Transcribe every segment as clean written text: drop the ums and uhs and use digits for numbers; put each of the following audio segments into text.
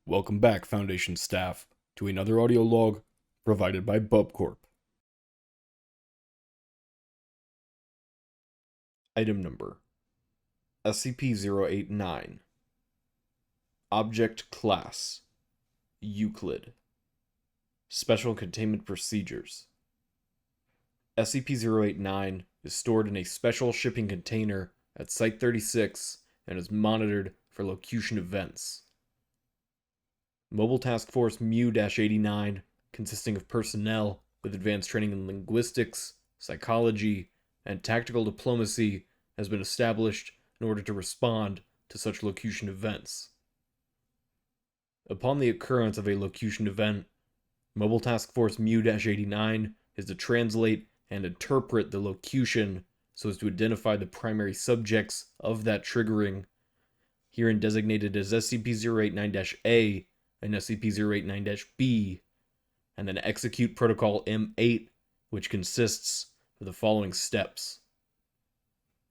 Welcome back, Foundation staff, to another audio log provided by BubCorp. Item number SCP-089. Object Class Euclid. Special Containment Procedures. SCP-089 is stored in a special shipping container at Site-36 and is monitored for locution events. Mobile Task Force Mu-89, consisting of personnel with advanced training in linguistics, psychology, and tactical diplomacy, has been established in order to respond to such locution events. Upon the occurrence of a locution event, Mobile Task Force Mu-89 is to translate and interpret the locution so as to identify the primary subjects of that triggering, herein designated as SCP-089-A and SCP-089-B, and then execute Protocol M8, which consists of the following steps.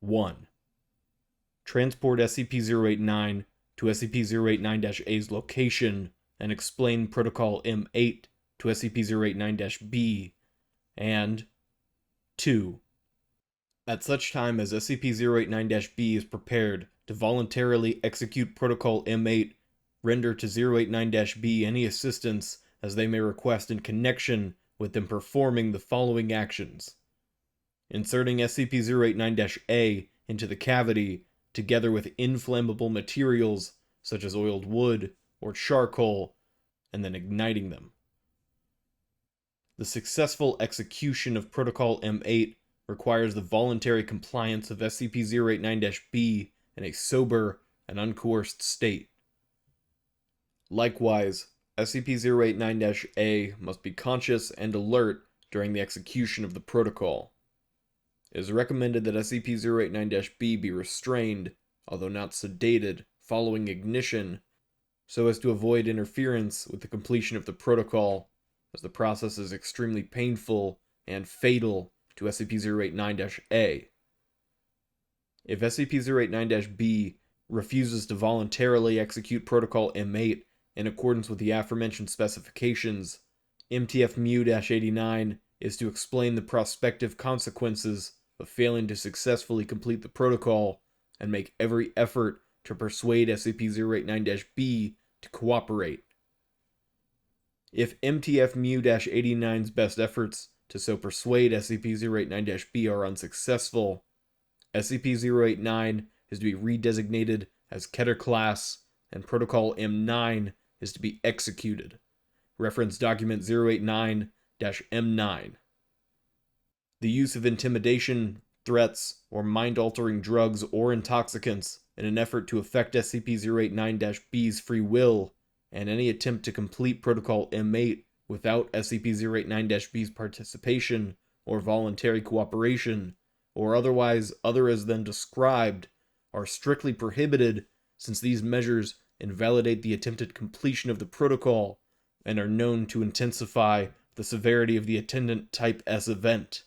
1. Transport SCP-089 to SCP-089-A's location and explain Protocol M8 to SCP-089-B, and 2. At such time as SCP-089-B is prepared to voluntarily execute Protocol M8, render to 089-B any assistance as they may request in connection with them performing the following actions. Inserting SCP-089-A into the cavity together with inflammable materials such as oiled wood or charcoal, and then igniting them. The successful execution of Protocol M8 requires the voluntary compliance of SCP-089-B in a sober and uncoerced state. Likewise, SCP-089-A must be conscious and alert during the execution of the protocol. It is recommended that SCP-089-B be restrained, although not sedated, following ignition, so as to avoid interference with the completion of the protocol, as the process is extremely painful and fatal to SCP-089-A. If SCP-089-B refuses to voluntarily execute Protocol M8 in accordance with the aforementioned specifications, MTF-Mu-89 is to explain the prospective consequences of failing to successfully complete the protocol and make every effort to persuade SCP-089-B to cooperate. If MTF-Mu-89's best efforts to so persuade SCP-089-B are unsuccessful, SCP-089 is to be redesignated as Keter Class, and Protocol M9 is to be executed. Reference Document 089-M9. The use of intimidation, threats, or mind-altering drugs or intoxicants in an effort to affect SCP-089-B's free will, and any attempt to complete Protocol M8 without SCP-089-B's participation or voluntary cooperation, or otherwise other as then described, are strictly prohibited since these measures invalidate the attempted completion of the protocol and are known to intensify the severity of the attendant Type S event.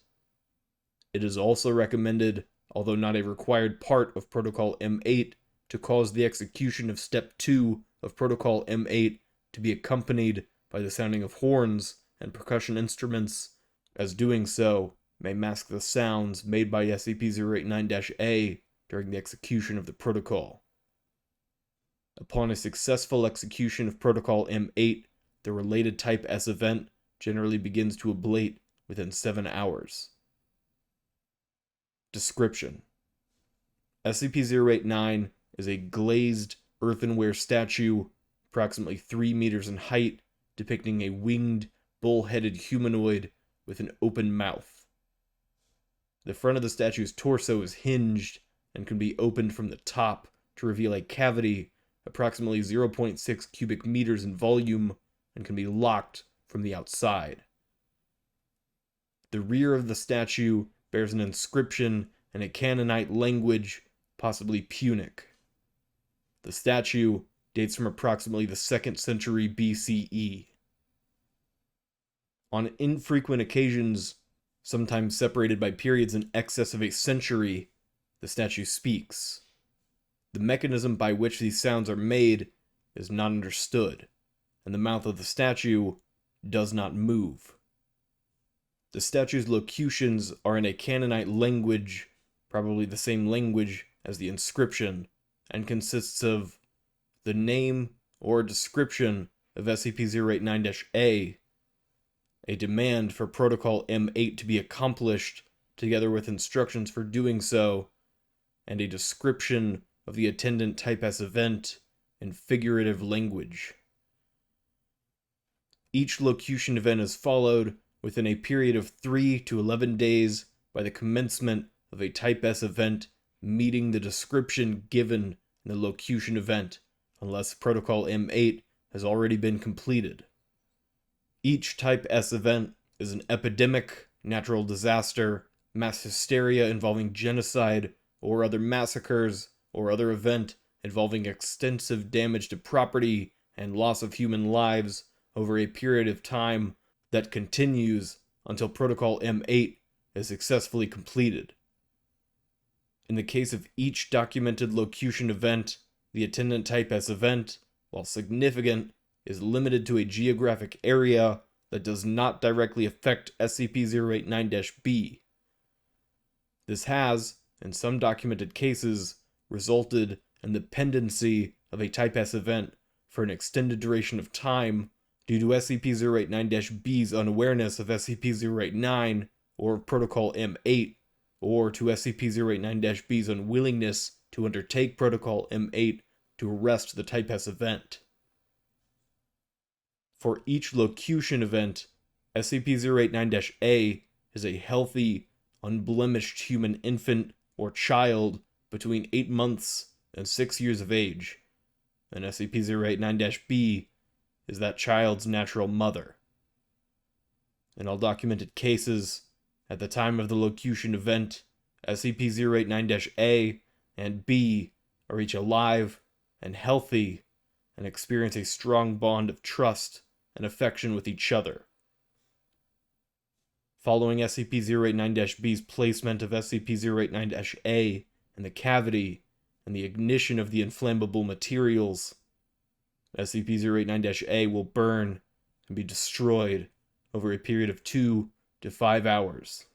It is also recommended, although not a required part of Protocol M8, to cause the execution of Step 2 of Protocol M8 to be accompanied by the sounding of horns and percussion instruments, as doing so may mask the sounds made by SCP-089-A during the execution of the protocol. Upon a successful execution of Protocol M8, the related Type S event generally begins to ablate within 7 hours. Description: SCP-089 is a glazed earthenware statue, approximately 3 meters in height, depicting a winged, bull-headed humanoid with an open mouth. The front of the statue's torso is hinged and can be opened from the top to reveal a cavity approximately 0.6 cubic meters in volume and can be locked from the outside. The rear of the statue bears an inscription in a Canaanite language, possibly Punic. The statue dates from approximately the 2nd century BCE. On infrequent occasions, sometimes separated by periods in excess of a century, the statue speaks. The mechanism by which these sounds are made is not understood. and the mouth of the statue does not move. The statue's locutions are in a Canaanite language, probably the same language as the inscription, and consists of the name or description of SCP-089-A, a demand for Protocol M8 to be accomplished, together with instructions for doing so, and a description of the attendant Type S event in figurative language. Each locution event is followed within a period of 3 to 11 days by the commencement of a Type S event meeting the description given in the locution event, unless Protocol M8 has already been completed. Each Type S event is an epidemic, natural disaster, mass hysteria involving genocide, or other massacres, or other event involving extensive damage to property and loss of human lives over a period of time that continues until Protocol M8 is successfully completed. In the case of each documented locution event, the attendant Type S event, while significant, is limited to a geographic area that does not directly affect SCP-089-B. This has, in some documented cases, resulted in the pendency of a Type S event for an extended duration of time due to SCP-089-B's unawareness of SCP-089 or Protocol M8, or to SCP-089-B's unwillingness to undertake Protocol M8 to arrest the Type S event. For each locution event, SCP-089-A is a healthy, unblemished human infant or child between 8 months and 6 years of age, and SCP-089-B is that child's natural mother. In all documented cases, at the time of the locution event, SCP-089-A and B are each alive and healthy and experience a strong bond of trust and affection with each other. Following SCP-089-B's placement of SCP-089-A in the cavity and the ignition of the inflammable materials, SCP-089-A will burn and be destroyed over a period of 2 to 5 hours.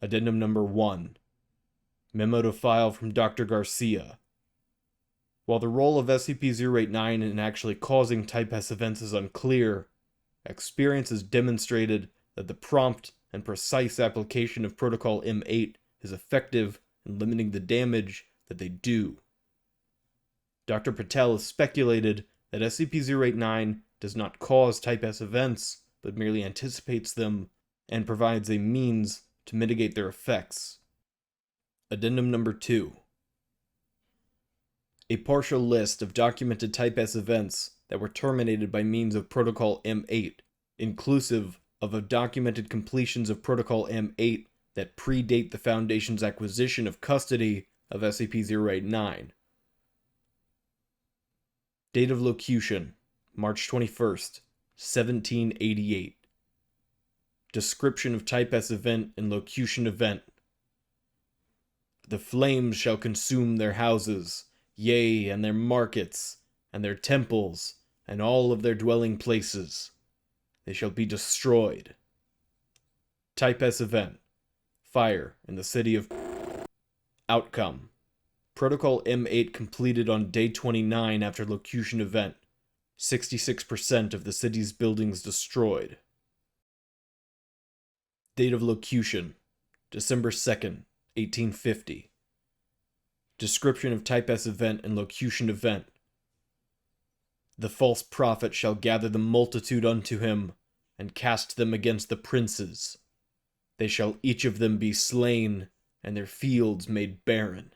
Addendum Number 1. Memo to file from Dr. Garcia. While the role of SCP-089 in actually causing Type S events is unclear, experience has demonstrated that the prompt and precise application of Protocol M8 is effective in limiting the damage that they do. Dr. Patel has speculated that SCP-089 does not cause Type S events, but merely anticipates them and provides a means to mitigate their effects. Addendum Number 2. A partial list of documented Type S events that were terminated by means of Protocol M8, inclusive of documented completions of Protocol M8 that predate the Foundation's acquisition of custody of SCP-089. Date of locution, March 21st, 1788. Description of Type S event and locution event. The flames shall consume their houses, yea, and their markets, and their temples, and all of their dwelling places. They shall be destroyed. Type S event. Fire in the city of... Outcome. Protocol M8 completed on day 29 after locution event. 66% of the city's buildings destroyed. Date of locution, December 2nd, 1850. Description of Type S event and locution event. The false prophet shall gather the multitude unto him, and cast them against the princes. They shall each of them be slain, and their fields made barren.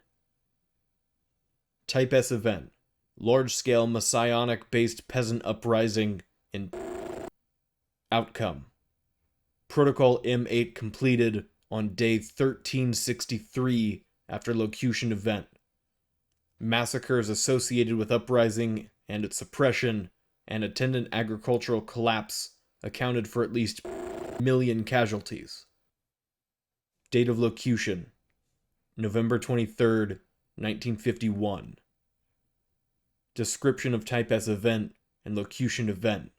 Type S event. Large-scale Messianic-based peasant uprising in... Outcome. Protocol M8 completed on day 1363 after locution event. Massacres associated with uprising and its suppression and attendant agricultural collapse accounted for at least 1 million casualties. Date of locution, November 23rd, 1951. Description of type as event and locution event.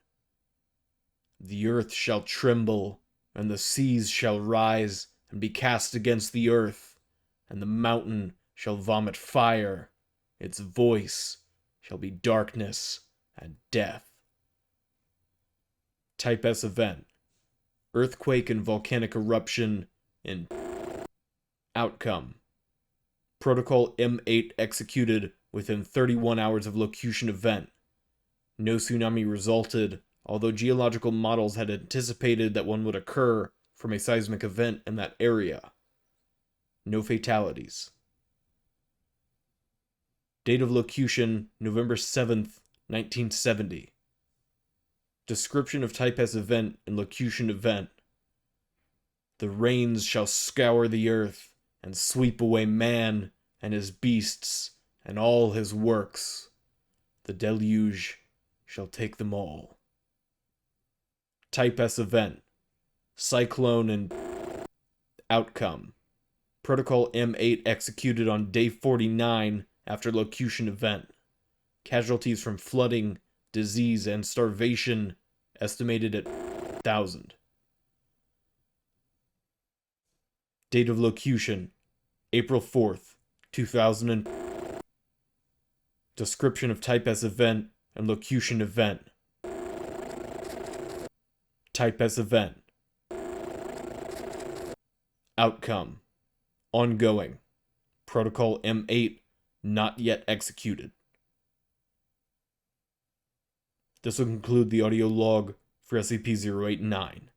The earth shall tremble, and the seas shall rise and be cast against the earth, and the mountain shall vomit fire. Its voice shall be darkness and death. Type S event. Earthquake and volcanic eruption in outcome. Protocol M8 executed within 31 hours of locution event. No tsunami resulted, although geological models had anticipated that one would occur from a seismic event in that area. No fatalities. Date of locution, November 7th, 1970. Description of type S event and locution event. The rains shall scour the earth and sweep away man and his beasts and all his works. The deluge shall take them all. Type S event. Cyclone and outcome. Protocol M8 executed on day 49 after locution event. Casualties from flooding, disease, and starvation estimated at 1,000. Date of locution, April 4th, 2000. Description of type S event and locution event. Type S event. Outcome. Ongoing. Protocol M8 not yet executed. This will conclude the audio log for SCP-089.